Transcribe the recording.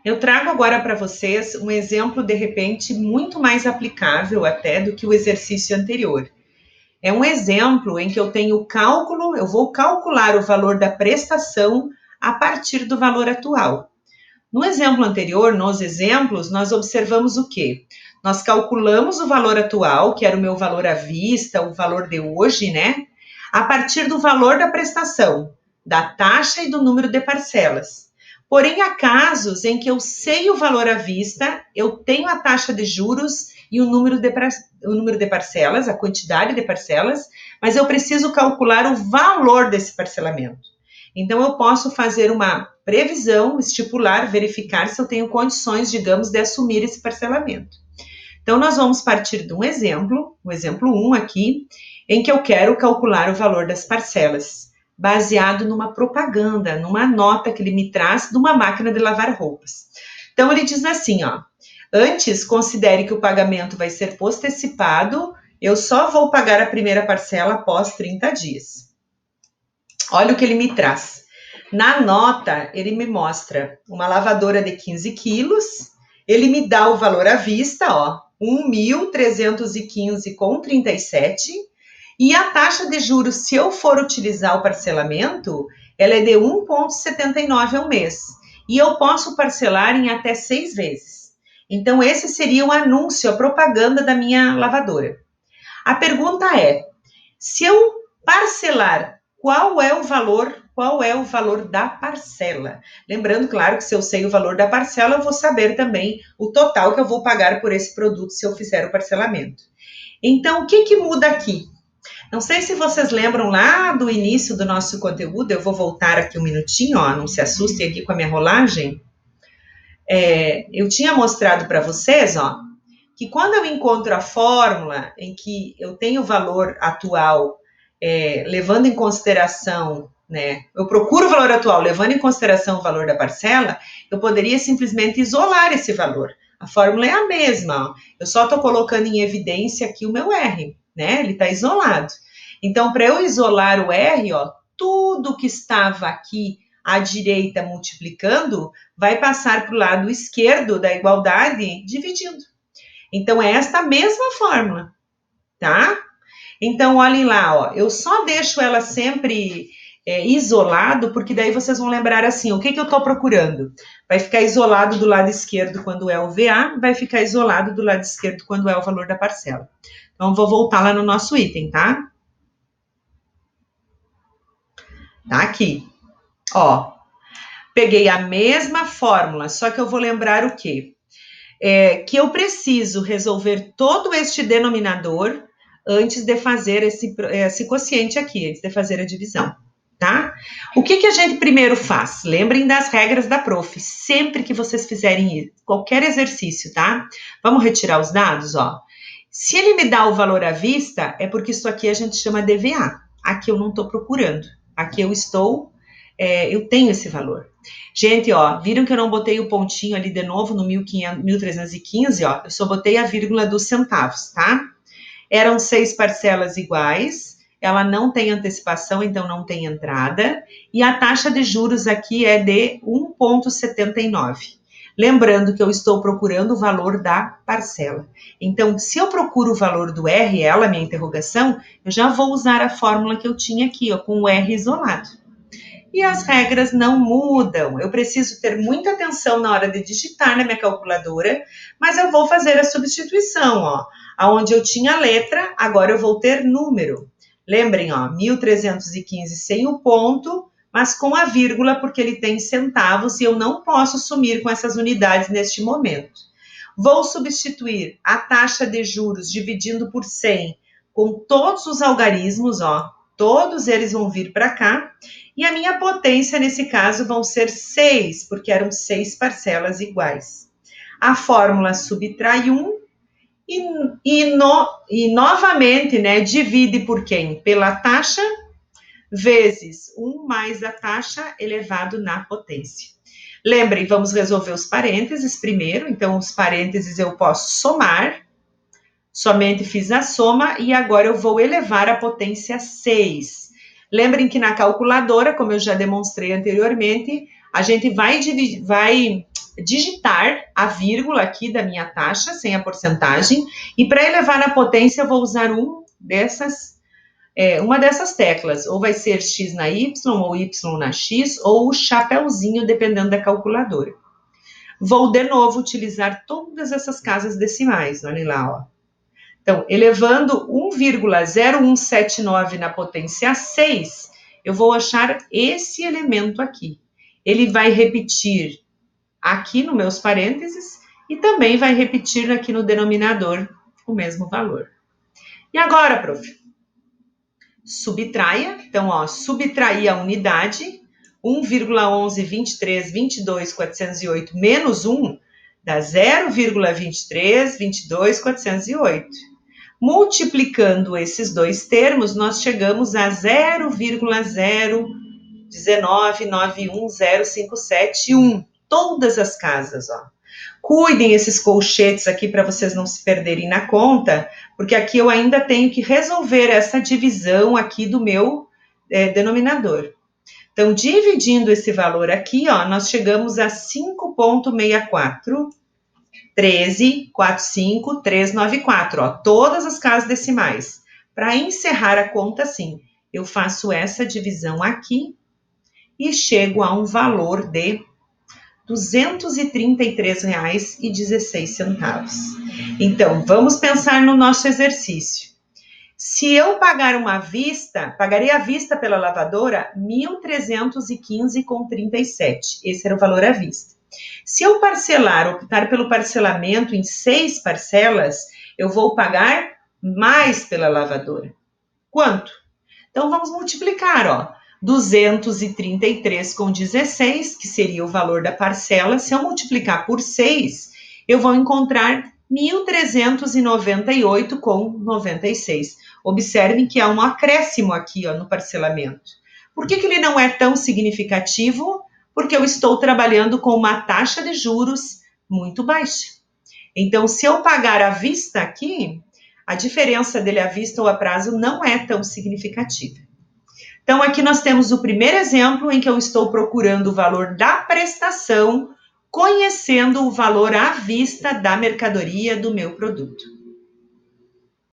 Eu trago agora para vocês um exemplo, de repente, muito mais aplicável até do que o exercício anterior. É um exemplo em que eu tenho cálculo, eu vou calcular o valor da prestação a partir do valor atual. No exemplo anterior, nos exemplos, nós observamos o quê? Nós calculamos o valor atual, que era o meu valor à vista, o valor de hoje, né? A partir do valor da prestação, da taxa e do número de parcelas. Porém, há casos em que eu sei o valor à vista, eu tenho a taxa de juros e o número de parcelas, a quantidade de parcelas, mas eu preciso calcular o valor desse parcelamento. Então, eu posso fazer uma previsão, estipular, verificar se eu tenho condições, digamos, de assumir esse parcelamento. Então, nós vamos partir de um exemplo, o exemplo 1 aqui, em que eu quero calcular o valor das parcelas, baseado numa propaganda, numa nota que ele me traz de uma máquina de lavar roupas. Então, ele diz assim, ó, antes, considere que o pagamento vai ser postecipado, eu só vou pagar a primeira parcela após 30 dias. Olha o que ele me traz. Na nota, ele me mostra uma lavadora de 15 quilos, ele me dá o valor à vista, ó, 1.315,37, e a taxa de juros, se eu for utilizar o parcelamento, ela é de 1,79 ao mês, e eu posso parcelar em até 6 vezes. Então, esse seria o anúncio, a propaganda da minha lavadora. A pergunta é, se eu parcelar, qual é o valor da parcela? Lembrando, claro, que se eu sei o valor da parcela, eu vou saber também o total que eu vou pagar por esse produto se eu fizer o parcelamento. Então, o que muda aqui? Não sei se vocês lembram lá do início do nosso conteúdo, eu vou voltar aqui um minutinho, ó, não se assustem aqui com a minha rolagem. Eu tinha mostrado para vocês, ó, que quando eu encontro a fórmula em que eu tenho o valor atual levando em consideração, né, eu procuro o valor atual levando em consideração o valor da parcela, eu poderia simplesmente isolar esse valor. A fórmula é a mesma, ó. Eu só estou colocando em evidência aqui o meu R, né, ele está isolado. Então, para eu isolar o R, ó, tudo que estava aqui à direita multiplicando vai passar para o lado esquerdo da igualdade dividindo. Então, é esta mesma fórmula, tá? Então, olhem lá, ó, eu só deixo ela sempre isolado, porque daí vocês vão lembrar assim, o que eu estou procurando? Vai ficar isolado do lado esquerdo quando é o VA, vai ficar isolado do lado esquerdo quando é o valor da parcela. Então, vou voltar lá no nosso item, tá? Tá aqui. Ó, peguei a mesma fórmula, só que eu vou lembrar o quê? Que eu preciso resolver todo este denominador antes de fazer esse quociente aqui, antes de fazer a divisão, tá? O que a gente primeiro faz? Lembrem das regras da prof, sempre que vocês fizerem qualquer exercício, tá? Vamos retirar os dados, ó. Se ele me dá o valor à vista, é porque isso aqui a gente chama DVA. Aqui eu não estou procurando, aqui eu tenho esse valor. Gente, ó, viram que eu não botei o pontinho ali de novo no 1.315, ó, eu só botei a vírgula dos centavos, tá? Eram 6 parcelas iguais, ela não tem antecipação, então não tem entrada, e a taxa de juros aqui é de 1,79. Lembrando que eu estou procurando o valor da parcela. Então, se eu procuro o valor do R, ela, minha interrogação, eu já vou usar a fórmula que eu tinha aqui, ó, com o R isolado. E as regras não mudam. Eu preciso ter muita atenção na hora de digitar na minha calculadora, mas eu vou fazer a substituição, ó. Aonde eu tinha letra, agora eu vou ter número. Lembrem, ó, 1.315 sem o ponto, mas com a vírgula, porque ele tem centavos e eu não posso sumir com essas unidades neste momento. Vou substituir a taxa de juros dividindo por 100 com todos os algarismos, ó. Todos eles vão vir para cá. E a minha potência, nesse caso, vão ser 6, porque eram 6 parcelas iguais. A fórmula subtrai 1 e novamente, né, divide por quem? Pela taxa, vezes 1 mais a taxa elevado na potência. Lembrem, vamos resolver os parênteses primeiro. Então, os parênteses eu posso somar. Somente fiz a soma e agora eu vou elevar a potência 6. Lembrem que na calculadora, como eu já demonstrei anteriormente, a gente vai digitar a vírgula aqui da minha taxa, sem a porcentagem, e para elevar na potência eu vou usar uma dessas teclas, ou vai ser x na y, ou y na x, ou o chapéuzinho, dependendo da calculadora. Vou, de novo, utilizar todas essas casas decimais, olhem lá, ó. Então, elevando 1,0179 na potência 6, eu vou achar esse elemento aqui. Ele vai repetir aqui nos meus parênteses e também vai repetir aqui no denominador o mesmo valor. E agora, prof? Subtraia. Então, ó, subtrair a unidade, 1,112322.408 menos 1 dá 0,2322.408. Multiplicando esses dois termos, nós chegamos a 0,01991057.1. Todas as casas, ó. Cuidem esses colchetes aqui para vocês não se perderem na conta, porque aqui eu ainda tenho que resolver essa divisão aqui do meu denominador. Então, dividindo esse valor aqui, ó, nós chegamos a 5,64. 13,45394, ó, todas as casas decimais. Para encerrar a conta, sim, eu faço essa divisão aqui e chego a um valor de R$ 233,16. Então, vamos pensar no nosso exercício. Se eu pagar uma vista, pagaria à vista pela lavadora R$ 1.315,37. Esse era o valor à vista. Se eu optar pelo parcelamento em 6 parcelas, eu vou pagar mais pela lavadora. Quanto? Então, vamos multiplicar, ó. 233,16, que seria o valor da parcela. Se eu multiplicar por 6, eu vou encontrar 1.398,96. Observem que há um acréscimo aqui, ó, no parcelamento. Por que ele não é tão significativo? Porque eu estou trabalhando com uma taxa de juros muito baixa. Então, se eu pagar à vista aqui, a diferença dele à vista ou a prazo não é tão significativa. Então, aqui nós temos o primeiro exemplo em que eu estou procurando o valor da prestação, conhecendo o valor à vista da mercadoria do meu produto.